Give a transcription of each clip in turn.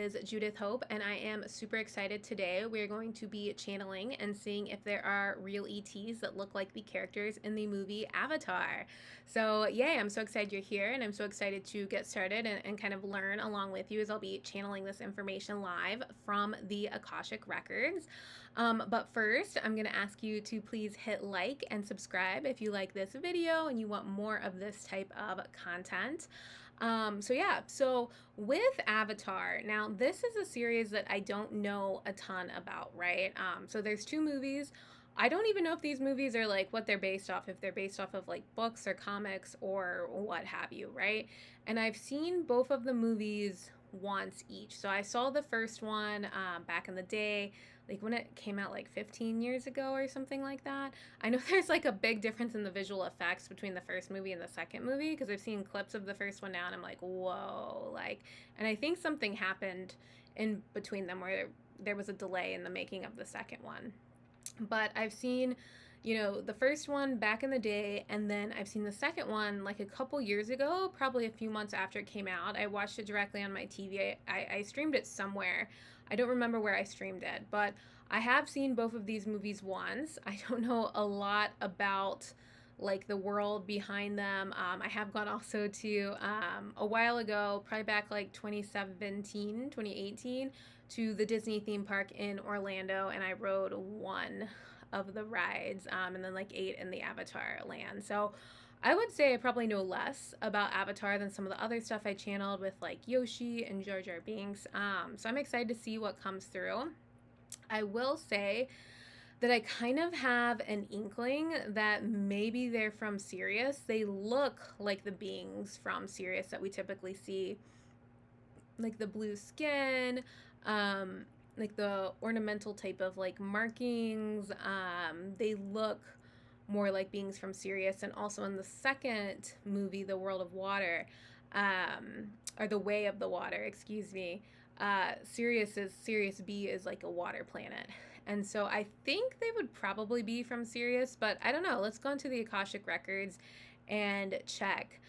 is Judith Hope, and I am super excited today. We're going to be channeling and seeing if there are real ETs that look like the characters in the movie Avatar. So, yay, I'm so excited you're here, and I'm so excited to get started and kind of learn along with you as I'll be channeling this information live from the Akashic records. But first, I'm going to ask you to please hit like and subscribe if you like this video and you want more of this type of content. So with Avatar, now this is a series that I don't know a ton about, right? So there's two movies. I don't even know if these movies are like what they're based off, if they're based off of like books or comics or what have you, right? And I've seen both of the movies once each. So I saw the first one back in the day, like when it came out like 15 years ago or something like that. I know there's like a big difference in the visual effects between the first movie and the second movie because I've seen clips of the first one now and I'm like, whoa, like, and I think something happened in between them where there was a delay in the making of the second one. But I've seen, the first one back in the day, and then I've seen the second one like a couple years ago, probably a few months after it came out. I watched it directly on my TV. I streamed it somewhere. I don't remember where I streamed it, but I have seen both of these movies once. I don't know a lot about like the world behind them. I have gone also to a while ago, probably back like 2017, 2018, to the Disney theme park in Orlando, and I rode one of the rides, and then like 8 in the Avatar land. So I would say I probably know less about Avatar than some of the other stuff I channeled with like Yoshi and Jar Jar Binks. So I'm excited to see what comes through. I will say that I kind of have an inkling that maybe they're from Sirius. They look like the beings from Sirius that we typically see, like the blue skin, like the ornamental type of like markings. They look more like beings from Sirius. And also in the second movie, The World of Water, or The Way of the Water, excuse me, Sirius B is like a water planet. And so I think they would probably be from Sirius, but I don't know. Let's go into the Akashic records and check.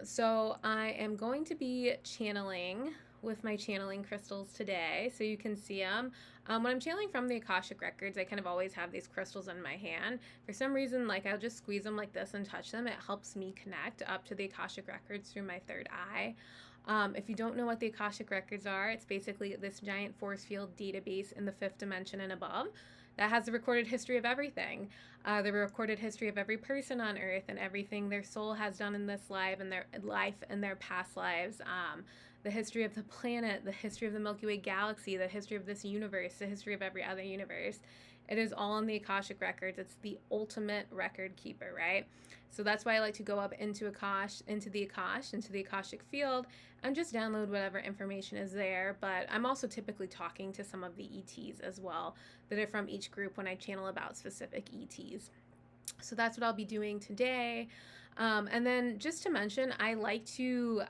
So I am going to be channeling with my channeling crystals today, so you can see them. When I'm channeling from the Akashic records, I kind of always have these crystals in my hand. For some reason, like I'll just squeeze them like this and touch them. It helps me connect up to the Akashic records through my third eye. If you don't know what the Akashic records are, it's basically this giant force field database in the fifth dimension and above that has the recorded history of everything, the recorded history of every person on Earth and everything their soul has done in this life and their past lives, the history of the planet, the history of the Milky Way galaxy, the history of this universe, the history of every other universe. It is all in the Akashic records. It's the ultimate record keeper, right? So that's why I like to go up into the Akashic field, and just download whatever information is there. But I'm also typically talking to some of the ETs as well that are from each group when I channel about specific ETs. So that's what I'll be doing today. And then just to mention, I like to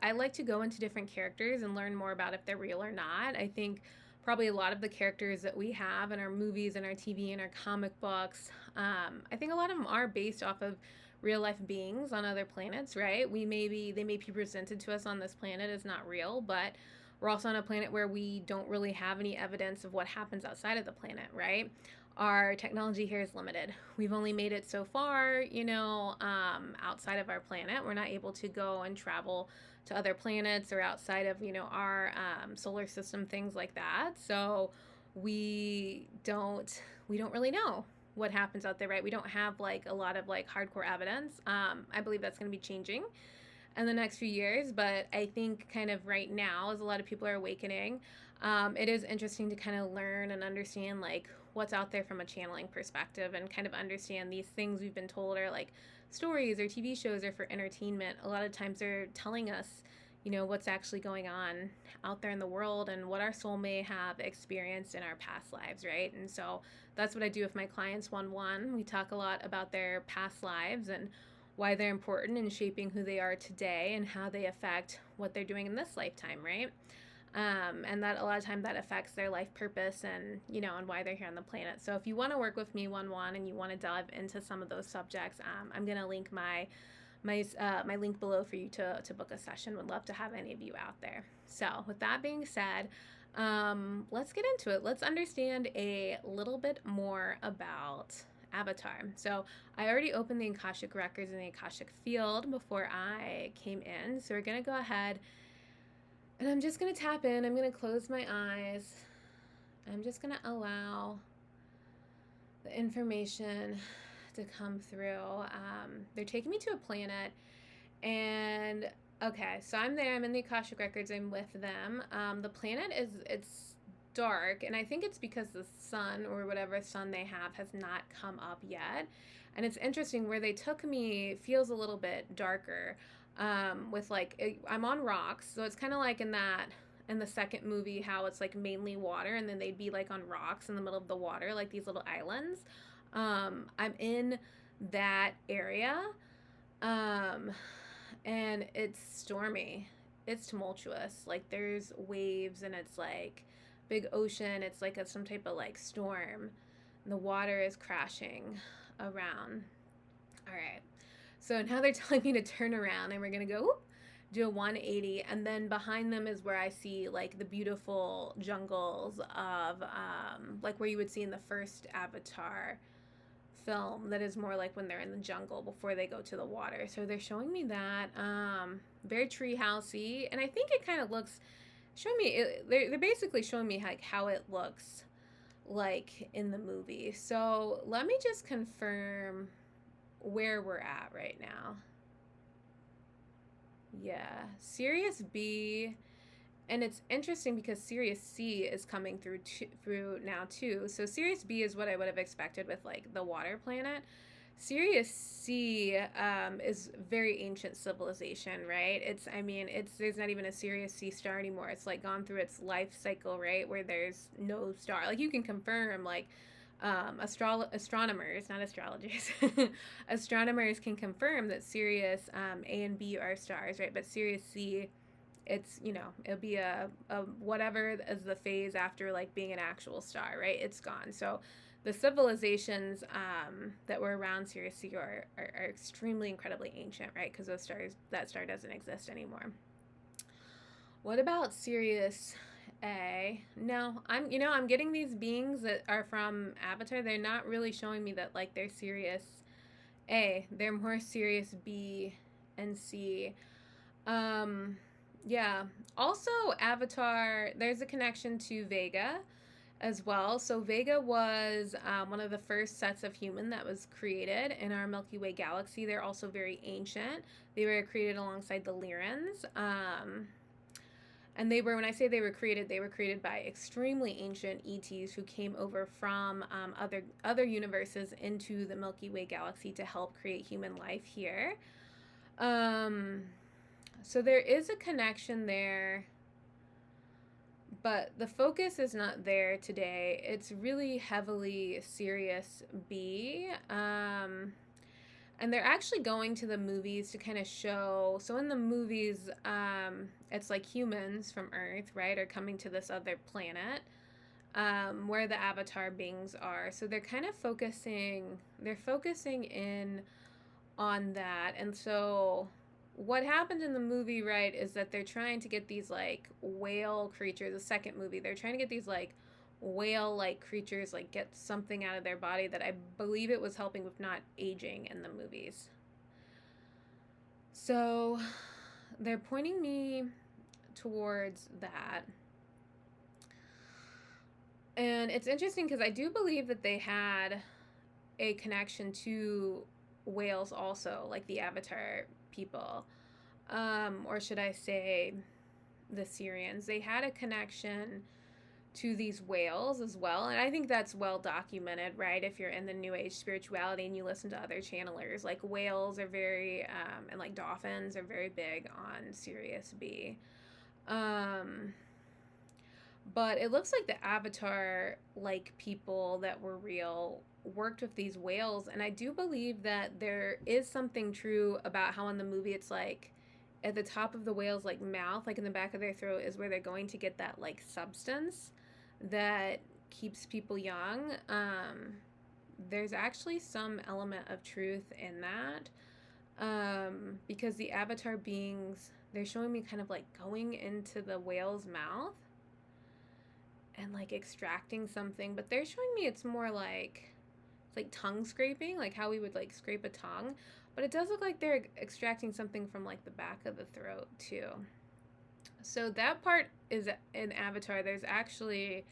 go into different characters and learn more about if they're real or not. I think probably a lot of the characters that we have in our movies and our TV and our comic books, I think a lot of them are based off of real life beings on other planets, right? They may be presented to us on this planet as not real, but we're also on a planet where we don't really have any evidence of what happens outside of the planet, right? Our technology here is limited. We've only made it so far, outside of our planet. We're not able to go and travel to other planets or outside of, our solar system, things like that. So we don't really know what happens out there, right? We don't have like a lot of like hardcore evidence. I believe that's going to be changing in the next few years, but I think kind of right now, as a lot of people are awakening, it is interesting to kind of learn and understand like what's out there from a channeling perspective, and kind of understand these things we've been told are like stories or TV shows or for entertainment. A lot of times they're telling us, what's actually going on out there in the world and what our soul may have experienced in our past lives, right? And so that's what I do with my clients one-on-one. We talk a lot about their past lives and why they're important in shaping who they are today and how they affect what they're doing in this lifetime, right? And that a lot of time that affects their life purpose and, and why they're here on the planet. So if you want to work with me one-on-one and you want to dive into some of those subjects, I'm going to link my my link below for you to book a session. Would love to have any of you out there. So with that being said, let's get into it. Let's understand a little bit more about Avatar. So I already opened the Akashic records in the Akashic field before I came in. So we're gonna go ahead and I'm just gonna tap in. I'm gonna close my eyes. I'm just gonna allow the information to come through. They're taking me to a planet, and okay, so I'm there. I'm in the Akashic records. I'm with them. The planet it's dark, and I think it's because the sun or whatever sun they have has not come up yet. And it's interesting where they took me feels a little bit darker. With like I'm on rocks, so it's kind of like in the second movie how it's like mainly water and then they'd be like on rocks in the middle of the water, like these little islands. I'm in that area, and it's stormy. It's tumultuous. Like there's waves and it's like big ocean. It's like some type of like storm. And the water is crashing around. All right. So now they're telling me to turn around and we're going to go whoop, do a 180. And then behind them is where I see like the beautiful jungles of like where you would see in the first Avatar film, that is more like when they're in the jungle before they go to the water. So they're showing me that very tree housey, and I think it kind of looks showing me they're basically showing me like how it looks like in the movie. So let me just confirm where we're at right now. Yeah, Sirius B. And it's interesting because Sirius C is coming through now too. So Sirius B is what I would have expected with like the water planet. Sirius C is very ancient civilization, right? There's not even a Sirius C star anymore. It's like gone through its life cycle, right? Where there's no star. Like you can confirm like astronomers, not astrologers, astronomers can confirm that Sirius A and B are stars, right? But Sirius C, it's, it'll be a whatever is the phase after like being an actual star, right? It's gone. So the civilizations that were around Sirius C are extremely incredibly ancient, right? Because that star doesn't exist anymore. What about Sirius A? No, I'm getting these beings that are from Avatar. They're not really showing me that like they're Sirius A. They're more Sirius B and C. Yeah. Also, Avatar, there's a connection to Vega as well. So Vega was one of the first sets of human that was created in our Milky Way galaxy. They're also very ancient. They were created alongside the Lyrans. And when I say they were created by extremely ancient ETs who came over from other universes into the Milky Way galaxy to help create human life here. So there is a connection there, but the focus is not there today. It's really heavily Sirius B. And they're actually going to the movies to kind of show. So in the movies, it's like humans from Earth, right, are coming to this other planet where the Avatar beings are. So they're kind of focusing in on that. And so what happened in the movie, right, is that they're trying to get these like whale creatures. The second movie, they're trying to get these like whale-like creatures, like get something out of their body that I believe it was helping with not aging in the movies. So they're pointing me towards that. And it's interesting because I do believe that they had a connection to whales also, like the Avatar people. Or should I say the Syrians. They had a connection to these whales as well, and I think that's well documented, right? If you're in the New Age spirituality and you listen to other channelers, like whales are very and like dolphins are very big on Sirius B. But it looks like the Avatar like people that were real worked with these whales, and I do believe that there is something true about how in the movie it's like at the top of the whale's like mouth, like in the back of their throat, is where they're going to get that like substance that keeps people young. There's actually some element of truth in that. Because the Avatar beings, they're showing me kind of like going into the whale's mouth and like extracting something, but they're showing me it's more like it's like tongue scraping, like how we would like scrape a tongue, but it does look like they're extracting something from like the back of the throat too. So that part is in Avatar. There's actually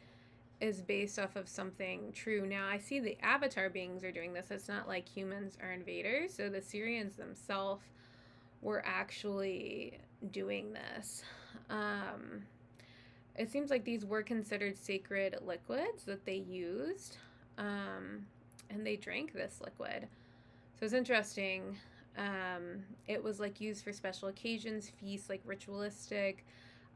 is based off of something true. Now I see the Avatar beings are doing this. It's not like humans are invaders. So the Syrians themselves were actually doing this. It seems like these were considered sacred liquids that they used, and they drank this liquid. So it's interesting. It was like used for special occasions, feasts, like ritualistic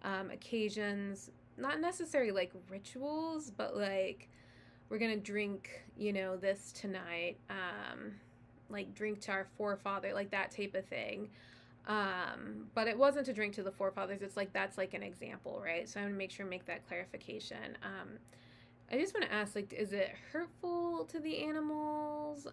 occasions. Not necessarily like rituals, but like we're gonna drink, this tonight. Like drink to our forefather, like that type of thing. But it wasn't to drink to the forefathers. It's like that's like an example, right? So I'm gonna make sure to make that clarification. I just want to ask, like, is it hurtful to the animals?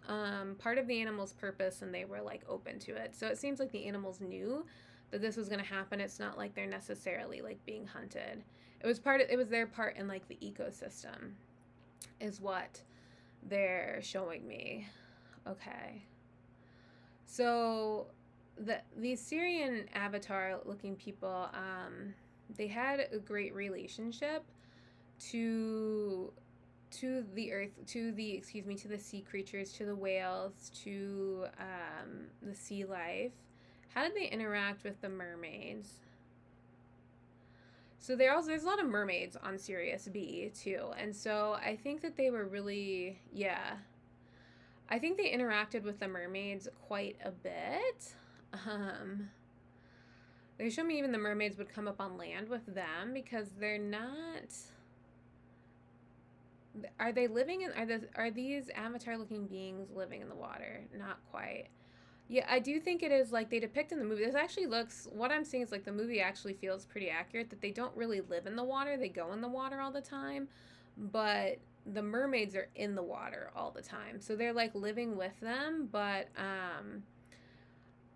Part of the animal's purpose, and they were like open to it. So it seems like the animals knew that this was gonna happen. It's not like they're necessarily like being hunted. It was their part in like the ecosystem, is what they're showing me. Okay. So these Syrian avatar looking people, they had a great relationship to the earth, to the sea creatures, to the whales, to the sea life. How did they interact with the mermaids? So there's a lot of mermaids on Sirius B too, and so I think that they were really, yeah, I think they interacted with the mermaids quite a bit. They show me even the mermaids would come up on land with them because they're not. Are they living in? Are these avatar-looking beings living in the water? Not quite. Yeah, I do think it is like they depict in the movie. This actually looks. What I'm seeing is like the movie actually feels pretty accurate. That they don't really live in the water. They go in the water all the time, but the mermaids are in the water all the time. So they're like living with them, but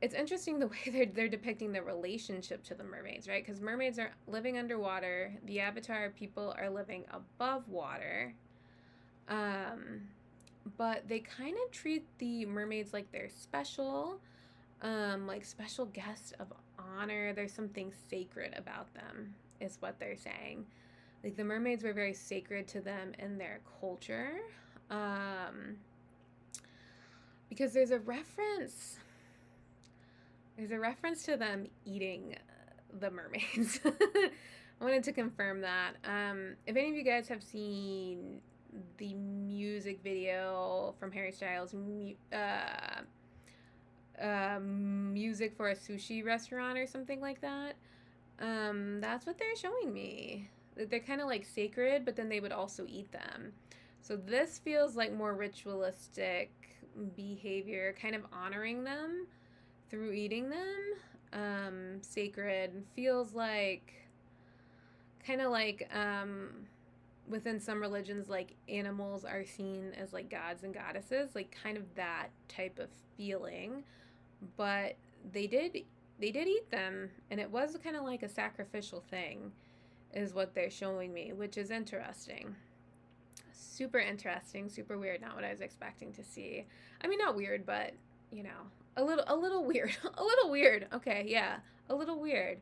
it's interesting the way they're depicting the relationship to the mermaids, right? Because mermaids are living underwater. The Avatar people are living above water. But they kind of treat the mermaids like they're special, like special guests of honor. There's something sacred about them, is what they're saying. Like the mermaids were very sacred to them in their culture. Because there's a reference to them eating the mermaids. I wanted to confirm that. If any of you guys have seen the music video from Harry Styles, music for a sushi restaurant or something like that, that's what they're showing me. They're kind of like sacred, but then they would also eat them. So this feels like more ritualistic behavior, kind of honoring them through eating them. Sacred feels like kind of like within some religions, like animals are seen as like gods and goddesses, like kind of that type of feeling. But they did eat them, and it was kind of like a sacrificial thing, is what they're showing me, which is interesting. Super interesting, super weird. Not what I was expecting to see. I mean, not weird, but a little weird. A little weird. Okay, yeah, a little weird.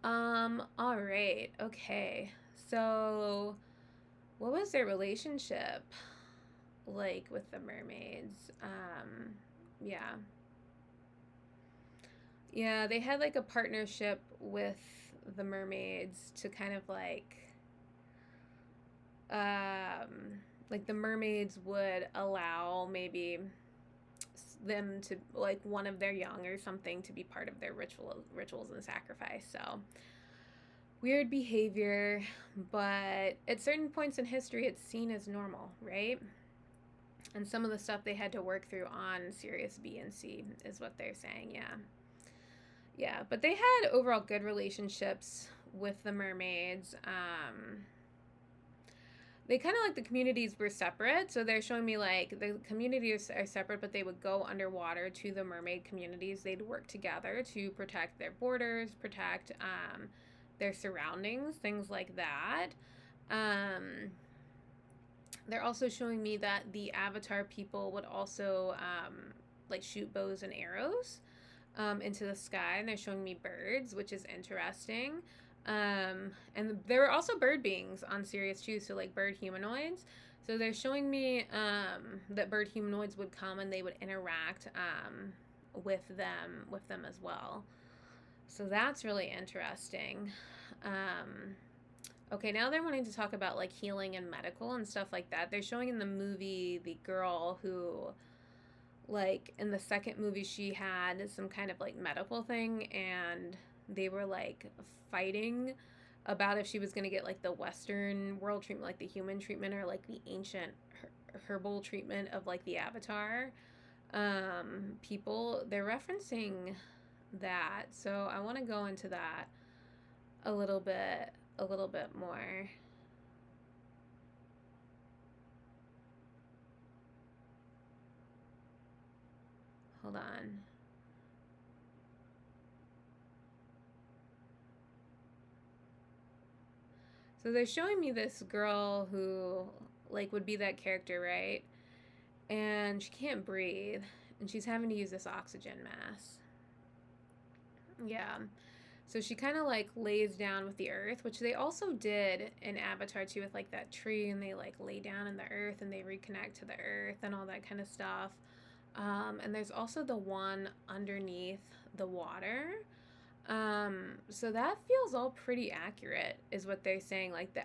All right. Okay. So, what was their relationship like with the mermaids? Yeah. Yeah, they had like a partnership with the mermaids to kind of like the mermaids would allow maybe them to like one of their young or something to be part of their rituals and sacrifice. So weird behavior, but at certain points in history it's seen as normal, right? And some of the stuff they had to work through on Sirius B and C is what they're saying. Yeah, but they had overall good relationships with the mermaids. they kind of like the communities were separate. So they're showing me like the communities are separate, but they would go underwater to the mermaid communities. They'd work together to protect their borders, protect their surroundings, things like that. Um, they're also showing me that the Avatar people would also like shoot bows and arrows into the sky, and they're showing me birds, which is interesting. And there were also bird beings on Sirius too, so like bird humanoids. So they're showing me that bird humanoids would come and they would interact with them as well. So that's really interesting. Okay, now they're wanting to talk about like healing and medical and stuff like that. They're showing in the movie the girl who, like, in the second movie, she had some kind of like medical thing, and they were like fighting about if she was going to get like the Western world treatment, like the human treatment, or like the ancient herbal treatment of like the Avatar people. They're referencing that, so I want to go into that a little bit more. Hold on. So they're showing me this girl who like would be that character, right? And she can't breathe, and she's having to use this oxygen mask. Yeah. So she kind of like lays down with the earth, which they also did in Avatar 2 with like that tree, and they like lay down in the earth and they reconnect to the earth and all that kind of stuff. And there's also the one underneath the water. So that feels all pretty accurate, is what they're saying. Like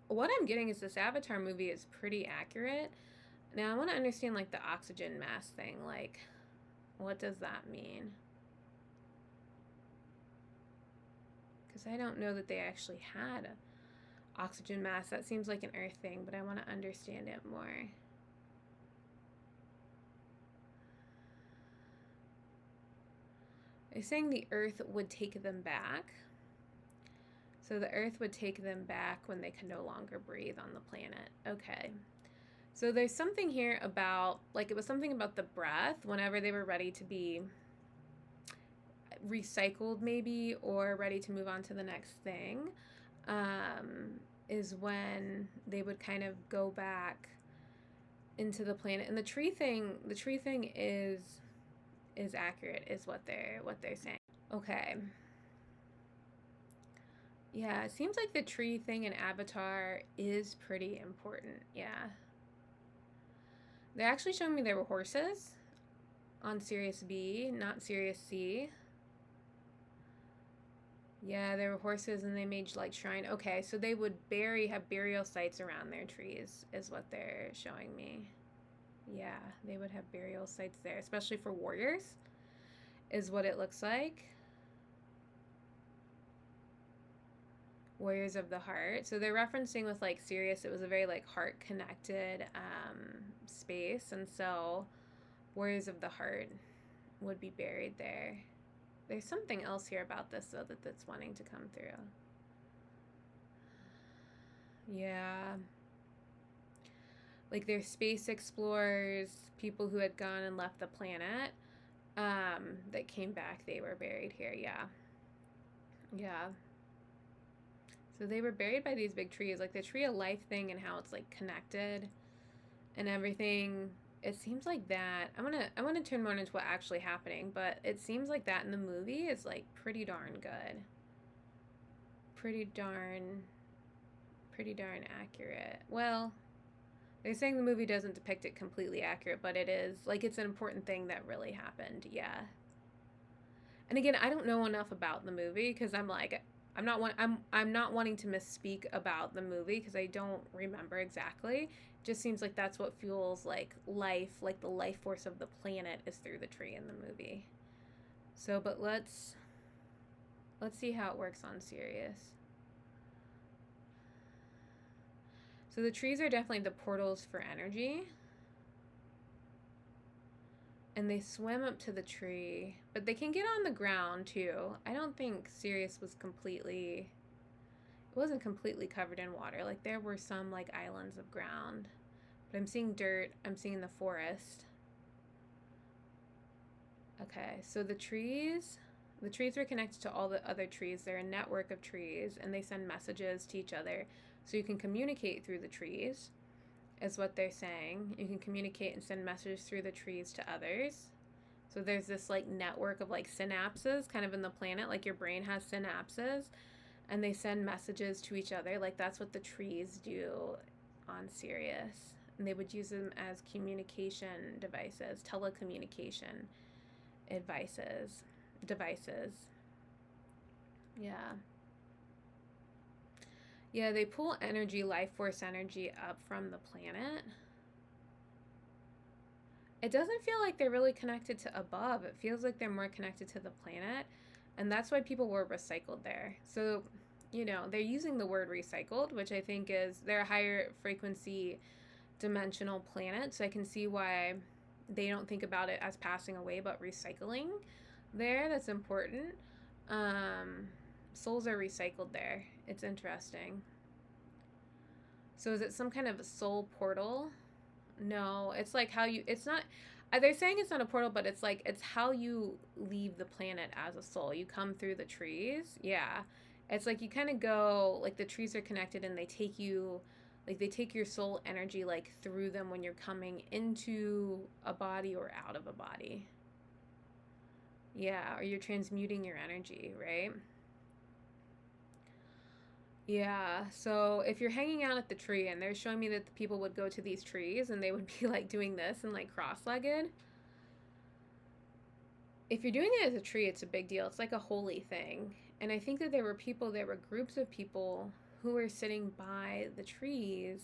what I'm getting is this Avatar movie is pretty accurate. Now I want to understand like the oxygen mask thing. Like, what does that mean? Because I don't know that they actually had an oxygen mask. That seems like an Earth thing, but I want to understand it more. They're saying the Earth would take them back. So the Earth would take them back when they can no longer breathe on the planet. Okay. So there's something here about, like, it was something about the breath whenever they were ready to be recycled, maybe, or ready to move on to the next thing, is when they would kind of go back into the planet. And the tree thing is accurate, is what they're saying. Okay. Yeah, it seems like the tree thing in Avatar is pretty important. Yeah. They're actually showing me there were horses on Sirius B, not Sirius C. Yeah, there were horses, and they made like shrine. Okay, so they would have burial sites around their trees, is what they're showing me. Yeah, they would have burial sites there, especially for warriors, is what it looks like. Warriors of the Heart. So they're referencing with like Sirius, it was a very like heart connected space, and so Warriors of the Heart would be buried there. There's something else here about this though that's wanting to come through. Yeah. Like there's space explorers, people who had gone and left the planet, that came back, they were buried here. Yeah. Yeah. So they were buried by these big trees, like the tree of life thing and how it's like connected and everything. It seems like that. I want to turn more into what actually happening, but it seems like that in the movie is like pretty darn good. Pretty darn accurate. Well, they're saying the movie doesn't depict it completely accurate, but it is like it's an important thing that really happened. Yeah. And again, I don't know enough about the movie because I'm not wanting to misspeak about the movie because I don't remember exactly. It just seems like that's what fuels like life, like the life force of the planet is through the tree in the movie. So, but let's see how it works on Sirius. So the trees are definitely the portals for energy. And they swim up to the tree, but they can get on the ground too. I don't think Sirius was completely... wasn't completely covered in water. Like there were some like islands of ground, but I'm seeing dirt. I'm seeing the forest. Okay, so the trees were connected to all the other trees. They're a network of trees, and they send messages to each other. So you can communicate through the trees, is what they're saying. You can communicate and send messages through the trees to others. So there's this like network of like synapses kind of in the planet, like your brain has synapses, and they send messages to each other. Like that's what the trees do on Sirius. And they would use them as communication devices, telecommunication devices. Yeah. Yeah, they pull energy, life force energy up from the planet. It doesn't feel like they're really connected to above. It feels like they're more connected to the planet. And that's why people were recycled there. So, you know, they're using the word recycled, which I think is they're a higher frequency dimensional planet. So I can see why they don't think about it as passing away, but recycling there. That's important. Souls are recycled there. It's interesting. So is it some kind of a soul portal? No, it's like how you, it's not, they're saying it's not a portal, but it's like, it's how you leave the planet as a soul. You come through the trees. Yeah. It's like you kind of go, like the trees are connected and they take you, like they take your soul energy like through them when you're coming into a body or out of a body. Yeah, or you're transmuting your energy, right? Yeah, so if you're hanging out at the tree and they're showing me that the people would go to these trees and they would be like doing this and like cross-legged. If you're doing it as a tree, it's a big deal. It's like a holy thing. And I think that there were groups of people who were sitting by the trees,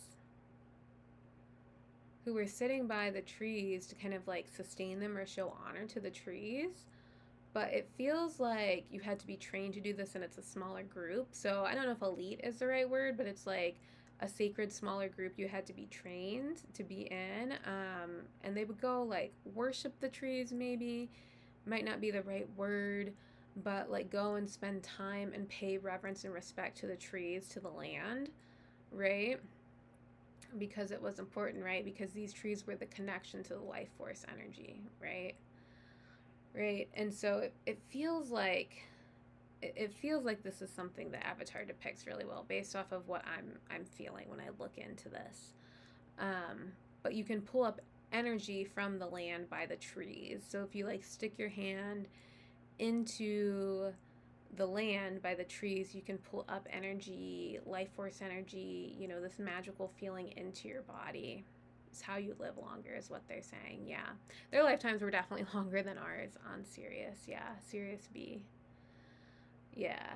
to kind of like sustain them or show honor to the trees. But it feels like you had to be trained to do this and it's a smaller group. So I don't know if elite is the right word, but it's like a sacred smaller group you had to be trained to be in. And they would go like worship the trees, maybe. Might not be the right word, but like go and spend time and pay reverence and respect to the trees, to the land, right? Because it was important, right? Because these trees were the connection to the life force energy, right? Right. And so it feels like this is something that Avatar depicts really well based off of what I'm feeling when I look into this. But you can pull up energy from the land by the trees. So if you like stick your hand into the land by the trees, you can pull up energy, life force energy, you know, this magical feeling into your body. It's how you live longer is what they're saying. Yeah, their lifetimes were definitely longer than ours on Sirius. Yeah, Sirius B. Yeah,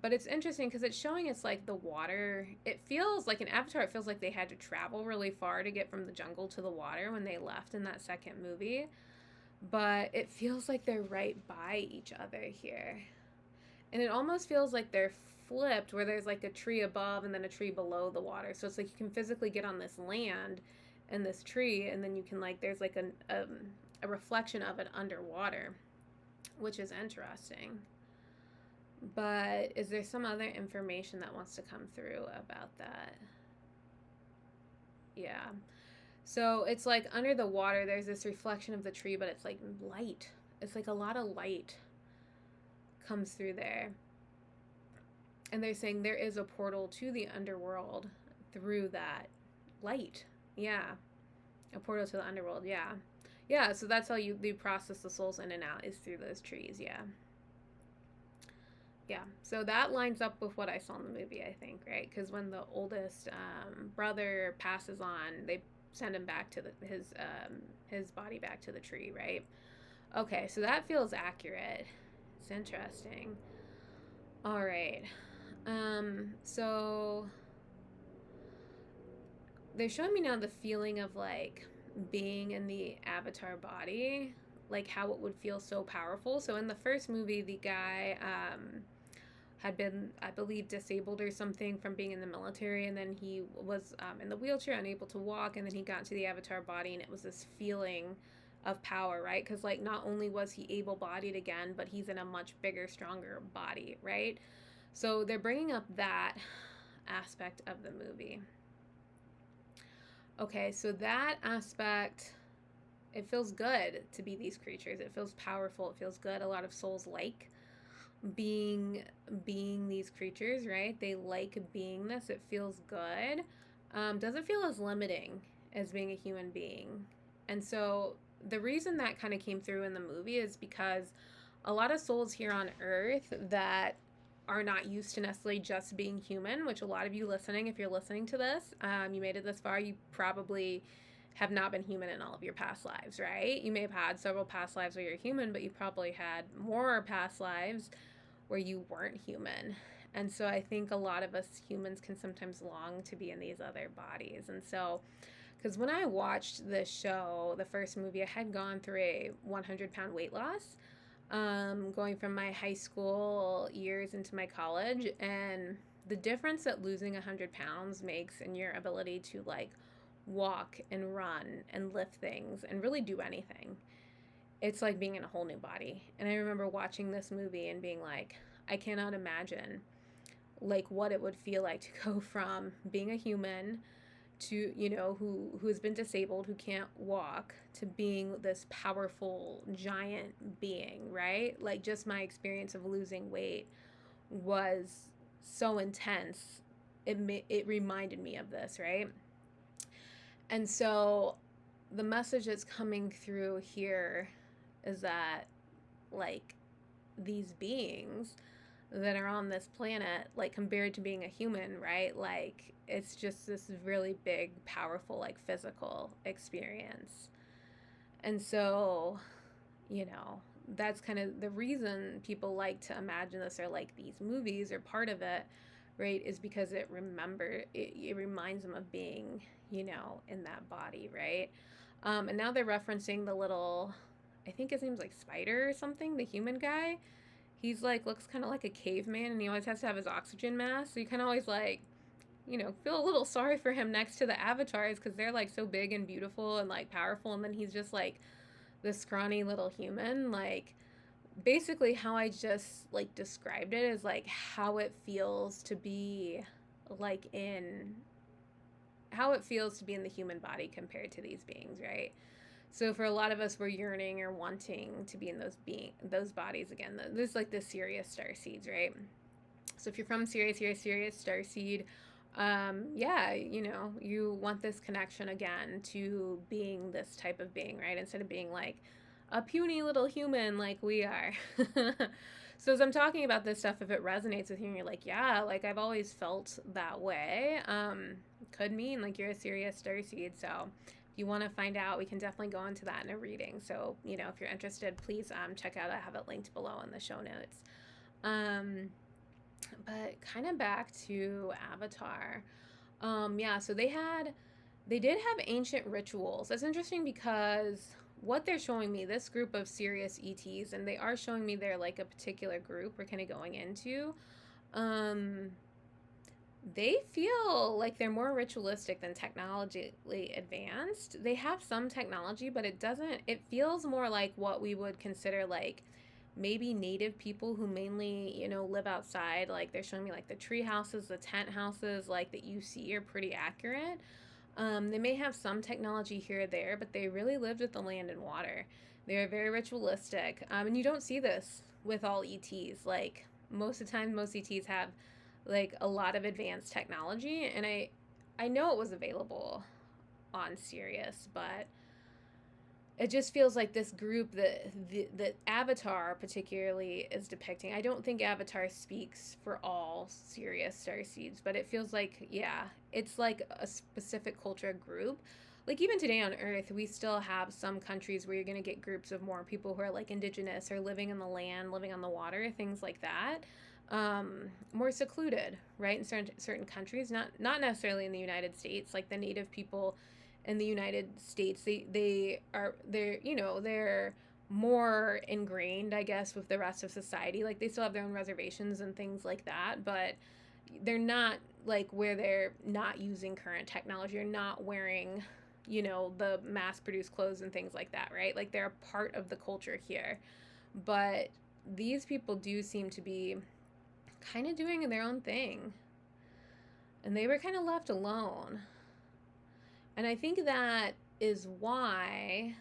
but it's interesting because it's showing it's like the water. It feels like in Avatar, it feels like they had to travel really far to get from the jungle to the water when they left in that second movie. But it feels like they're right by each other here. And it almost feels like they're flipped where there's like a tree above and then a tree below the water. So it's like you can physically get on this land and this tree, and then you can like there's like a reflection of it underwater, which is interesting. But is there some other information that wants to come through about that? Yeah. So it's like under the water there's this reflection of the tree, but it's like light. It's like a lot of light comes through there. And they're saying there is a portal to the underworld through that light. Yeah. A portal to the underworld, yeah. Yeah, so that's how you process the souls in and out is through those trees, yeah. Yeah, so that lines up with what I saw in the movie, I think, right? Because when the oldest brother passes on, they send him back to his body back to the tree, right? Okay, so that feels accurate. It's interesting. All right. So they're showing me now the feeling of like being in the Avatar body, like how it would feel so powerful. So in the first movie, the guy had been, I believe, disabled or something from being in the military, and then he was in the wheelchair, unable to walk, and then he got into the Avatar body, and it was this feeling of power, right? Because like not only was he able-bodied again, but he's in a much bigger, stronger body, right? So they're bringing up that aspect of the movie. Okay, so that aspect, it feels good to be these creatures. It feels powerful. It feels good. A lot of souls like being these creatures, right? They like being this. It feels good. Doesn't feel as limiting as being a human being. And so the reason that kind of came through in the movie is because a lot of souls here on Earth that are not used to necessarily just being human, which a lot of you listening, if you're listening to this, you made it this far, you probably have not been human in all of your past lives, right? You may have had several past lives where you're human, but you probably had more past lives where you weren't human. And so I think a lot of us humans can sometimes long to be in these other bodies. And so, because when I watched this show, the first movie, I had gone through a 100-pound weight loss, going from my high school years into my college. And the difference that losing 100 pounds makes in your ability to like walk and run and lift things and really do anything, it's like being in a whole new body. And I remember watching this movie and being like, I cannot imagine like what it would feel like to go from being a human to, you know, who has been disabled, who can't walk, to being this powerful giant being, right? Like just my experience of losing weight was so intense. It reminded me of this, right? And so the message that's coming through here is that like these beings that are on this planet, like compared to being a human, right? Like it's just this really big, powerful, like physical experience. And so, you know, that's kind of the reason people like to imagine this, or like these movies are part of it, right? Is because it reminds them of being, you know, in that body, right? And now they're referencing the little, I think his name's like Spider or something, the human guy. He's like, looks kind of like a caveman, and he always has to have his oxygen mask. So you kind of always like, you know, feel a little sorry for him next to the avatars because they're like so big and beautiful and like powerful. And then he's just like this scrawny little human. Like, basically, how I just like described it is like how it feels to be like in how it feels to be in the human body compared to these beings, right? So for a lot of us, we're yearning or wanting to be in those bodies again. This is like the Sirius Starseeds, right? So if you're from Sirius, you're a Sirius Starseed. Yeah, you know, you want this connection again to being this type of being, right? Instead of being like a puny little human like we are. So as I'm talking about this stuff, if it resonates with you and you're like, yeah, like I've always felt that way, could mean like you're a Sirius Starseed. So if you want to find out, we can definitely go into that in a reading. So, you know, if you're interested, please check out, I have it linked below in the show notes. But kind of back to Avatar. Yeah, so they did have ancient rituals. That's interesting because what they're showing me, this group of Sirius ETs, and they are showing me they're like a particular group we're kind of going into. They feel like they're more ritualistic than technologically advanced. They have some technology, but it feels more like what we would consider like maybe native people who mainly, you know, live outside. Like they're showing me like the tree houses, the tent houses, like that you see are pretty accurate. They may have some technology here or there, but they really lived with the land and water. They're very ritualistic. And you don't see this with all ETs. Like most of the time, most ETs have like a lot of advanced technology, and I know it was available on Sirius, but it just feels like this group that Avatar particularly is depicting. I don't think Avatar speaks for all Sirius Starseeds, but it feels like, yeah, it's like a specific culture group. Like even today on Earth, we still have some countries where you're going to get groups of more people who are like indigenous or living in the land, living on the water, things like that. More secluded, right? In certain countries, not necessarily in the United States. Like the native people in the United States, they're more ingrained, I guess, with the rest of society. Like they still have their own reservations and things like that, but they're not like where they're not using current technology or not wearing, you know, the mass-produced clothes and things like that, right? Like they're a part of the culture here. But these people do seem to be kind of doing their own thing. And they were kind of left alone. And I think that is why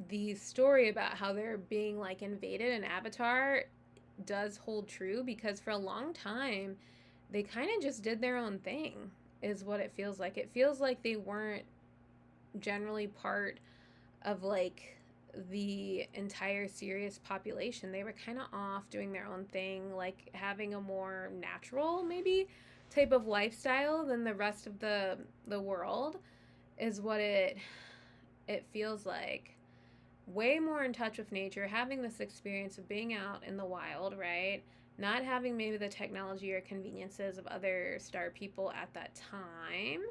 the story about how they're being like invaded in Avatar does hold true, because for a long time they kind of just did their own thing, is what it feels like. It feels like they weren't generally part of like the entire Sirius population. They were kind of off doing their own thing, like having a more natural maybe type of lifestyle than the rest of the world, is what it feels like. Way more in touch with nature, having this experience of being out in the wild, right? Not having maybe the technology or conveniences of other star people at that time.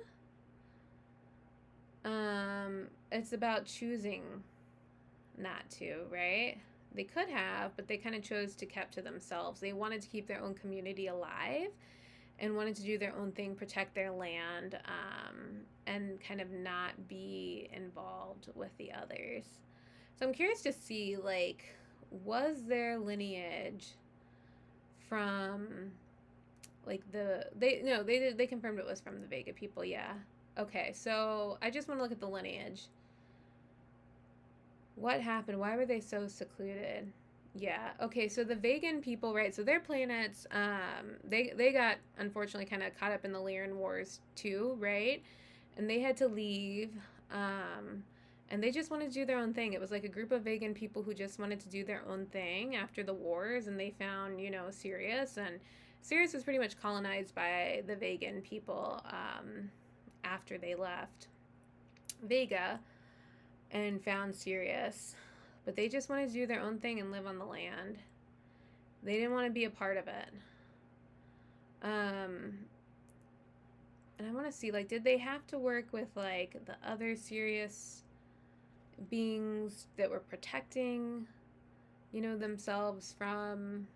It's about choosing not to, right? They could have, but they kind of chose to keep to themselves. They wanted to keep their own community alive and wanted to do their own thing, protect their land, and kind of not be involved with the others. So I'm curious to see, like, was their lineage from, like, they confirmed it was from the Vega people, yeah. Okay, so I just want to look at the lineage. What happened? Why were they so secluded? Yeah. Okay. So the Vegan people, right? So their planets, they got unfortunately kind of caught up in the Lyran Wars too, right? And they had to leave. And they just wanted to do their own thing. It was like a group of vegan people who just wanted to do their own thing after the wars, and they found, Sirius, and Sirius was pretty much colonized by the vegan people after they left Vega and found Sirius. But they just wanted to do their own thing and live on the land. They didn't want to be a part of it. And I want to see, like, did they have to work with, like, the other Sirius beings that were protecting, themselves from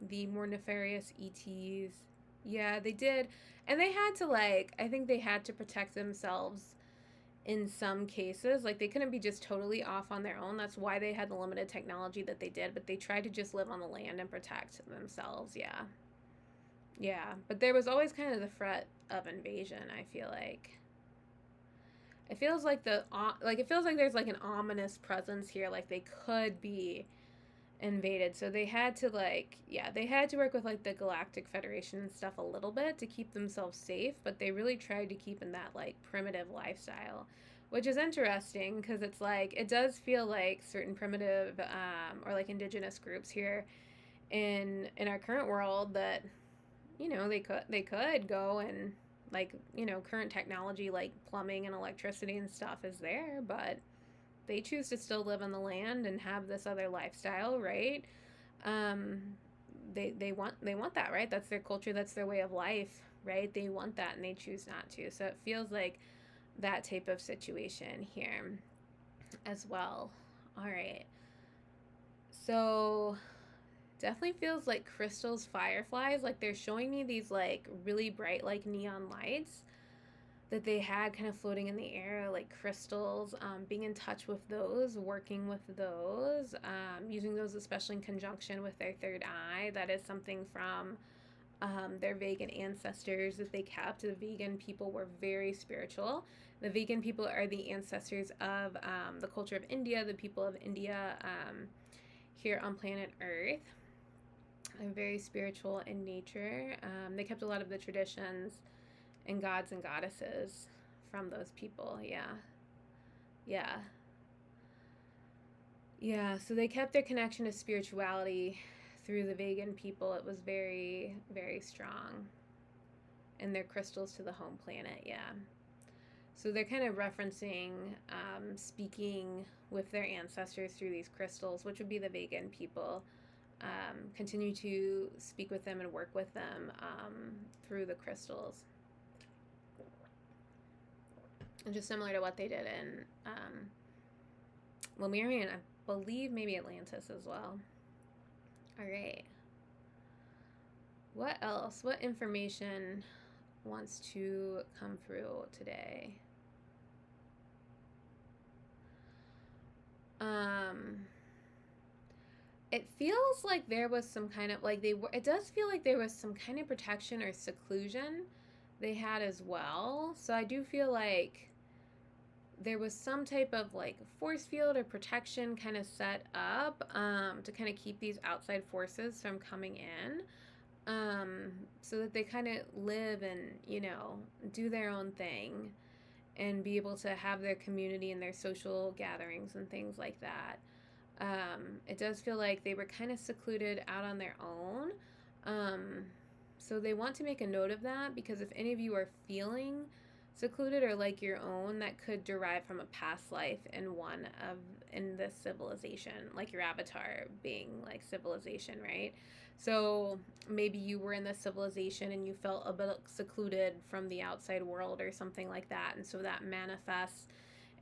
the more nefarious ETs? Yeah, they did. And they had to, like, I think they had to protect themselves in some cases. Like, they couldn't be just totally off on their own. That's why they had the limited technology that they did, but they tried to just live on the land and protect themselves. Yeah. Yeah, but there was always kind of the threat of invasion, I feel like. It feels like it feels like there's like an ominous presence here, like they could be invaded. So they had to, like, yeah, they had to work with like the Galactic Federation and stuff a little bit to keep themselves safe, but they really tried to keep in that like primitive lifestyle, which is interesting because it's like it does feel like certain primitive or like indigenous groups here in our current world that they could go and, like, current technology like plumbing and electricity and stuff is there, but they choose to still live on the land and have this other lifestyle, right? um they want that, right? That's their culture, that's their way of life, right? They want that and they choose not to. So it feels like that type of situation here as well. All right, so definitely feels like crystals, fireflies. Like they're showing me these like really bright like neon lights that they had kind of floating in the air, like crystals. Being in touch with those, working with those, using those especially in conjunction with their third eye. That is something from their vegan ancestors that they kept. The vegan people were very spiritual. The vegan people are the ancestors of the culture of India, the people of India here on planet Earth. They're very spiritual in nature. They kept a lot of the traditions and gods and goddesses from those people. Yeah. Yeah. Yeah. So they kept their connection to spirituality through the vegan people. It was very, very strong. And their crystals to the home planet. Yeah. So they're kind of referencing speaking with their ancestors through these crystals, which would be the vegan people. Continue to speak with them and work with them through the crystals. And just similar to what they did in Lemurian, I believe maybe Atlantis as well. All right. What else? What information wants to come through today? It feels like there was some kind of like it does feel like there was some kind of protection or seclusion they had as well. So I do feel like there was some type of like force field or protection kind of set up to kind of keep these outside forces from coming in, so that they kind of live and, you know, do their own thing and be able to have their community and their social gatherings and things like that. It does feel like they were kind of secluded out on their own. Um, so they want to make a note of that, because if any of you are feeling secluded or like your own, that could derive from a past life in this civilization, like your avatar being like civilization, right? So maybe you were in this civilization and you felt a bit secluded from the outside world or something like that, and so that manifests,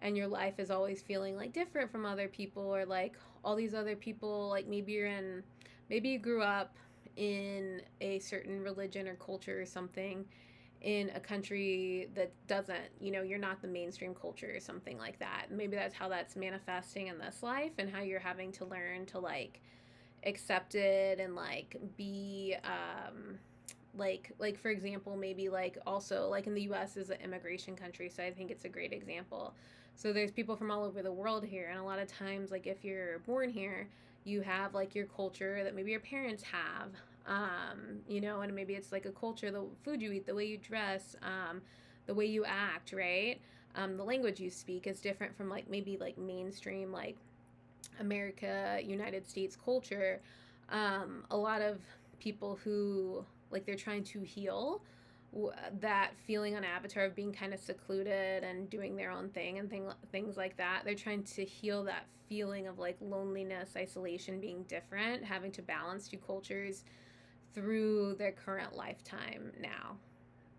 and your life is always feeling like different from other people, or like all these other people, like maybe you grew up in a certain religion or culture or something in a country that doesn't, you know, you're not the mainstream culture or something like that. Maybe that's how that's manifesting in this life, and how you're having to learn to like accept it and like be like for example, maybe like also like in the US is an immigration country, so I think it's a great example. So there's people from all over the world here, and a lot of times, like if you're born here, you have like your culture that maybe your parents have, you know, and maybe it's like a culture, the food you eat, the way you dress, the way you act, right? The language you speak is different from like maybe like mainstream like America, United States culture. A lot of people who like they're trying to heal that feeling on Avatar of being kind of secluded and doing their own thing and things like that. They're trying to heal that feeling of like loneliness, isolation, being different, having to balance two cultures through their current lifetime now.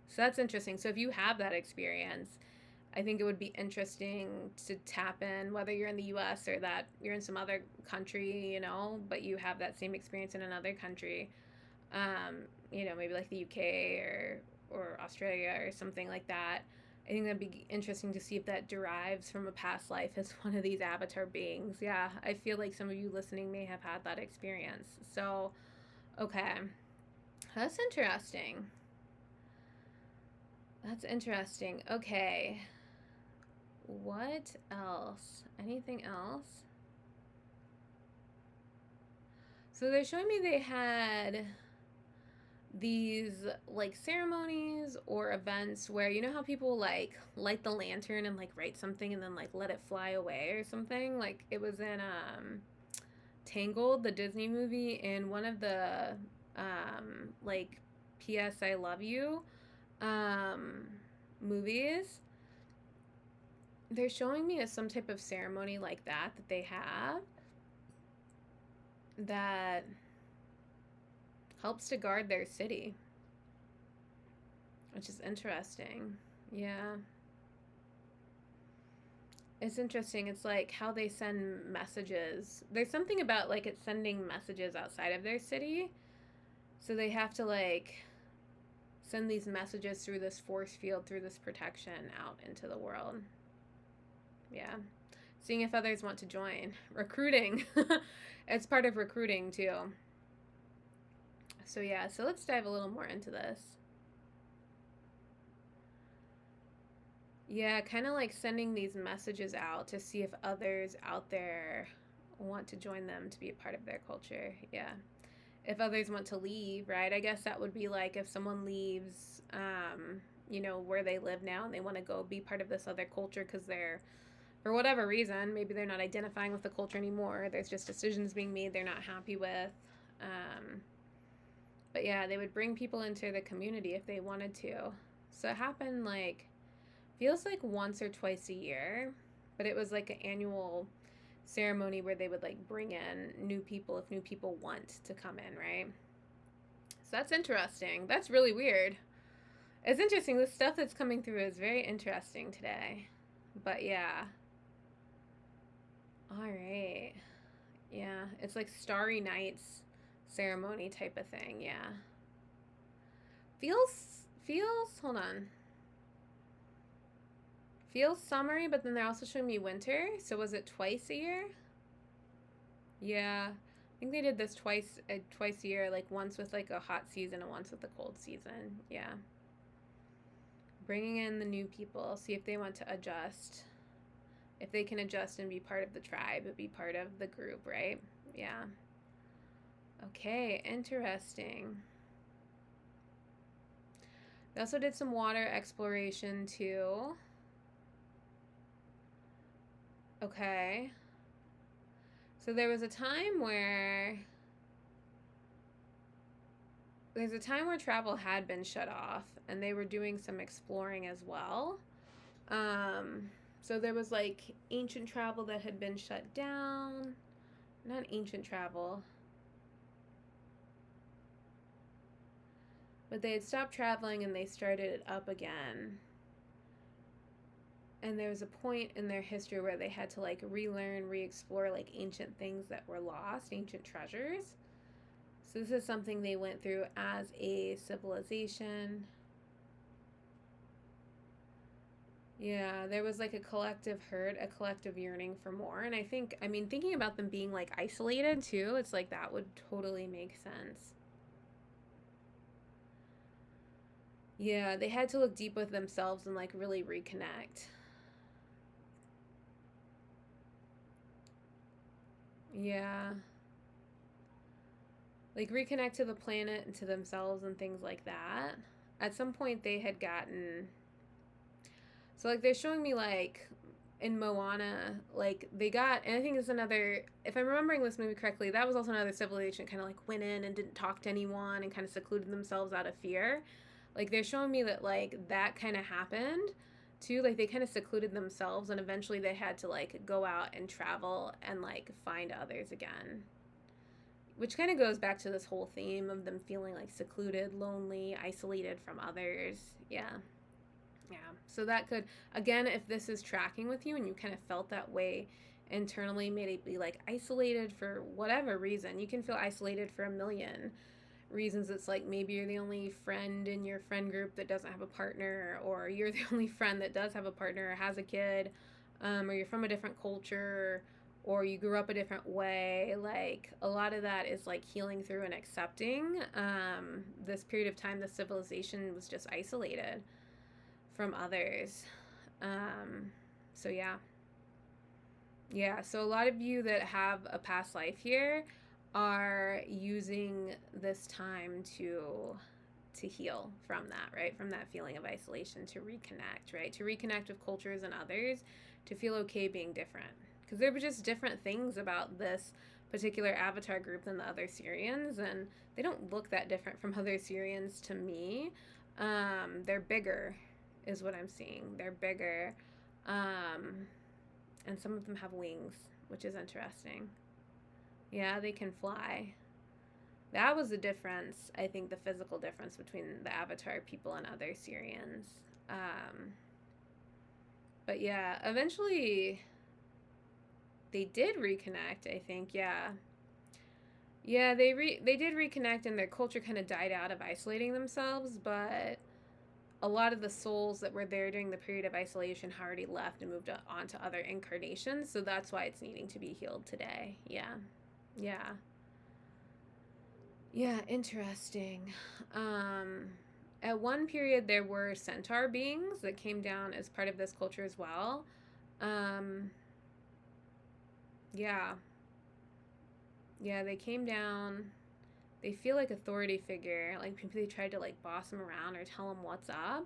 So that's interesting. So if you have that experience, I think it would be interesting to tap in, whether you're in the US or that you're in some other country, you know, but you have that same experience in another country, you know, maybe like the UK or Australia or something like that. I think that'd be interesting to see if that derives from a past life as one of these avatar beings. Yeah, I feel like some of you listening may have had that experience. So, okay, that's interesting. That's interesting. Okay. What else? Anything else? So they're showing me they had these like ceremonies or events where, you know how people like light the lantern and like write something and then like let it fly away or something? Like it was in Tangled, the Disney movie, in one of the like PS I Love You um movies. They're showing me as some type of ceremony like that they have that helps to guard their city, which is interesting. Yeah. It's interesting. It's like how they send messages. There's something about like it's sending messages outside of their city. So they have to like send these messages through this force field, through this protection out into the world. Yeah. Seeing if others want to join. Recruiting. It's part of recruiting too. So yeah, so let's dive a little more into this. Yeah, kind of like sending these messages out to see if others out there want to join them to be a part of their culture. Yeah. If others want to leave, right? I guess that would be like if someone leaves, you know, where they live now and they want to go be part of this other culture because they're, for whatever reason, maybe they're not identifying with the culture anymore. There's just decisions being made they're not happy with. But yeah, they would bring people into the community if they wanted to. So it happened like, feels like once or twice a year, but it was like an annual ceremony where they would like bring in new people if new people want to come in, right? So that's interesting. That's really weird. It's interesting. The stuff that's coming through is very interesting today. But yeah. All right. Yeah, it's like Starry Nights ceremony type of thing. Yeah. Feels hold on. Feels summery, but then they're also showing me winter. So was it twice a year? Yeah. I think they did this twice a year, like once with like a hot season and once with a cold season. Yeah. Bringing in the new people, see if they want to adjust. If they can adjust and be part of the tribe, be part of the group, right? Yeah. Okay, interesting. They also did some water exploration too. Okay. So there was a time where travel had been shut off and they were doing some exploring as well. So there was like ancient travel that had been shut down. Not ancient travel, but they had stopped traveling and they started it up again. And there was a point in their history where they had to like relearn, re-explore like ancient things that were lost, ancient treasures. So this is something they went through as a civilization. Yeah, there was like a collective hurt, a collective yearning for more. And I mean, thinking about them being like isolated too, it's like that would totally make sense. Yeah, they had to look deep with themselves and like really reconnect. Yeah. Like reconnect to the planet and to themselves and things like that. At some point they had gotten, so like they're showing me like in Moana, like they got, and I think it's another, if I'm remembering this movie correctly, that was also another civilization kind of like went in and didn't talk to anyone and kind of secluded themselves out of fear. Like they're showing me that like that kind of happened too. Like they kind of secluded themselves and eventually they had to like go out and travel and like find others again, which kind of goes back to this whole theme of them feeling like secluded, lonely, isolated from others. Yeah. Yeah. So that could, again, if this is tracking with you and you kind of felt that way internally, maybe like isolated for whatever reason, you can feel isolated for a million reasons. It's like maybe you're the only friend in your friend group that doesn't have a partner, or you're the only friend that does have a partner or has a kid, or you're from a different culture, or you grew up a different way. Like a lot of that is like healing through and accepting. This period of time, the civilization was just isolated from others. So yeah. Yeah, so a lot of you that have a past life here are using this time to heal from that, right? From that feeling of isolation, to reconnect, right? To reconnect with cultures and others, to feel okay being different. Because there were just different things about this particular avatar group than the other Syrians, and they don't look that different from other Syrians to me. They're bigger, is what I'm seeing. They're bigger. And some of them have wings, which is interesting. Yeah, they can fly. That was the difference, I think, the physical difference between the Avatar people and other Syrians. But yeah, eventually they did reconnect, I think, yeah. Yeah, they did reconnect and their culture kind of died out of isolating themselves, but a lot of the souls that were there during the period of isolation had already left and moved on to other incarnations, so that's why it's needing to be healed today. Yeah. Yeah. Yeah, interesting. At one period, there were centaur beings that came down as part of this culture as well. Yeah. Yeah, they came down. They feel like authority figure. Like people they tried to like boss them around or tell them what's up.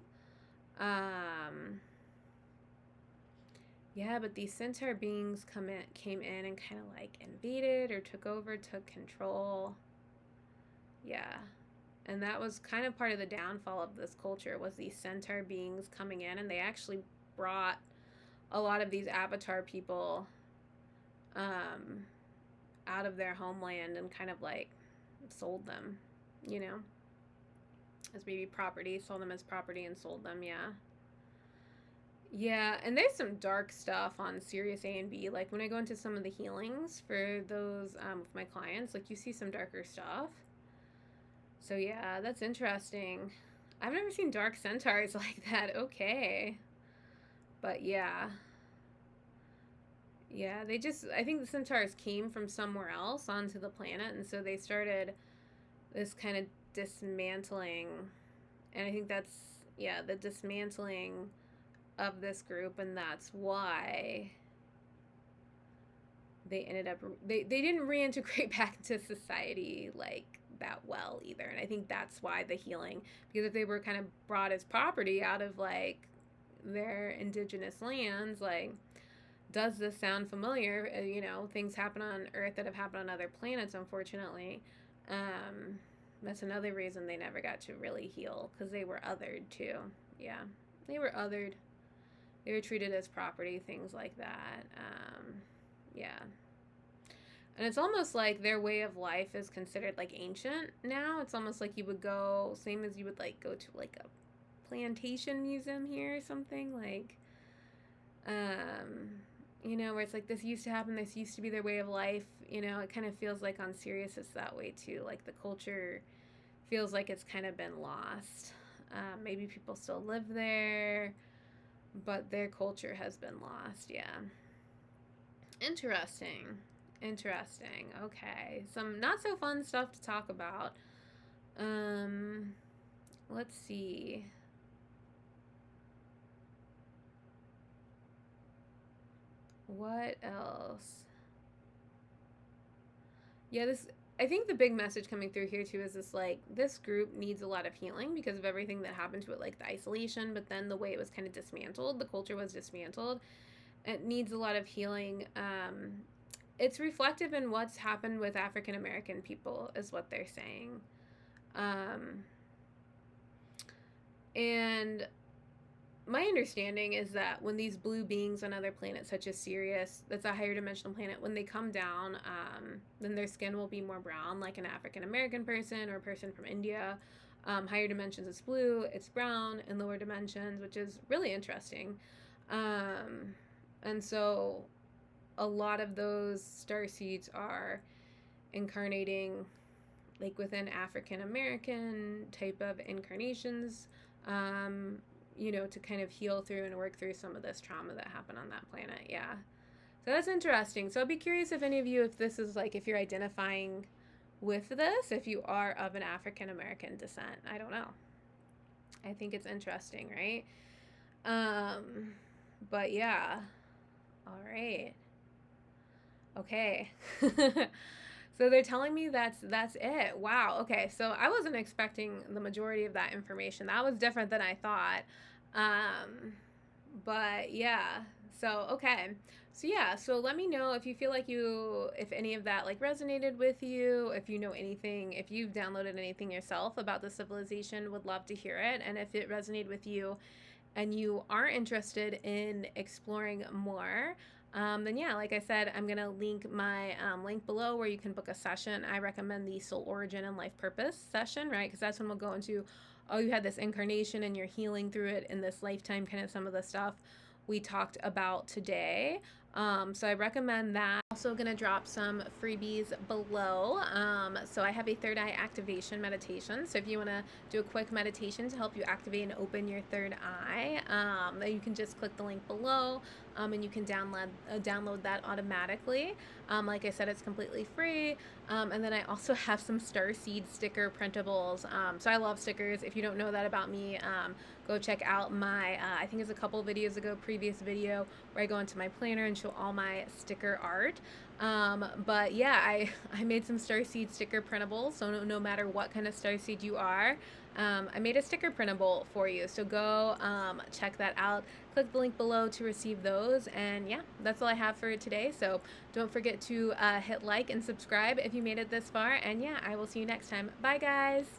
Yeah, but these centaur beings came in and kind of like invaded or took over, took control. Yeah. And that was kind of part of the downfall of this culture was these centaur beings coming in, and they actually brought a lot of these avatar people out of their homeland and kind of like sold them, you know, as maybe property, sold them as property and sold them, yeah. Yeah, and there's some dark stuff on Sirius A and B. Like when I go into some of the healings for those with my clients, like you see some darker stuff. So yeah, that's interesting. I've never seen dark centaurs like that. Okay. But yeah. Yeah, I think the centaurs came from somewhere else onto the planet, and so they started this kind of dismantling. And I think that's, yeah, the dismantling of this group, and that's why they ended up they didn't reintegrate back into society like that well either. And I think that's why the healing, because if they were kind of brought as property out of like their indigenous lands, like, does this sound familiar? You know, things happen on Earth that have happened on other planets, unfortunately. That's another reason they never got to really heal, because they were othered too. Yeah, they were othered. They were treated as property, things like that. Yeah. And it's almost like their way of life is considered like ancient now. It's almost like you would go, same as you would like go to like a plantation museum here or something. Like, you know, where it's like this used to happen, this used to be their way of life. You know, it kind of feels like on Sirius it's that way too. Like the culture feels like it's kind of been lost. Maybe people still live there, but their culture has been lost. Yeah. Interesting. Interesting. Okay. Some not so fun stuff to talk about. Let's see. What else? Yeah, this, I think the big message coming through here too is this, like, this group needs a lot of healing because of everything that happened to it, like the isolation, but then the way it was kind of dismantled, the culture was dismantled. It needs a lot of healing. It's reflective in what's happened with African American people, is what they're saying. And my understanding is that when these blue beings on other planets, such as Sirius, that's a higher dimensional planet, when they come down, then their skin will be more brown, like an African American person or a person from India. Higher dimensions, it's blue, it's brown in lower dimensions, which is really interesting. And so a lot of those starseeds are incarnating like within African American type of incarnations, you know, to kind of heal through and work through some of this trauma that happened on that planet. Yeah. So that's interesting. So I'd be curious if any of you, if this is like, if you're identifying with this, if you are of an African American descent. I don't know. I think it's interesting, right? But yeah. All right. Okay. So they're telling me that's it. Wow. Okay. So I wasn't expecting the majority of that information. That was different than I thought. But yeah. So okay. So yeah, so let me know if you feel like if any of that like resonated with you, if you know anything, if you've downloaded anything yourself about the civilization, would love to hear it. And if it resonated with you and you are interested in exploring more, then yeah, like I said, I'm gonna link my link below where you can book a session. I recommend the soul origin and life purpose session, right? Because that's when we'll go into, oh, you had this incarnation and you're healing through it in this lifetime, kind of some of the stuff we talked about today. So I recommend that. Also gonna drop some freebies below. So I have a third eye activation meditation. So if you wanna do a quick meditation to help you activate and open your third eye, then you can just click the link below, and you can download that automatically. Like I said, it's completely free. And then I also have some Starseed sticker printables. So I love stickers. If you don't know that about me, go check out my, I think it's a couple videos ago, previous video, where I go into my planner and show all my sticker art. But yeah, I made some Starseed sticker printables, so no matter what kind of Starseed you are, I made a sticker printable for you. So go check that out. Click the link below to receive those. And yeah, that's all I have for today. So don't forget to hit like and subscribe if you made it this far. And yeah, I will see you next time. Bye, guys.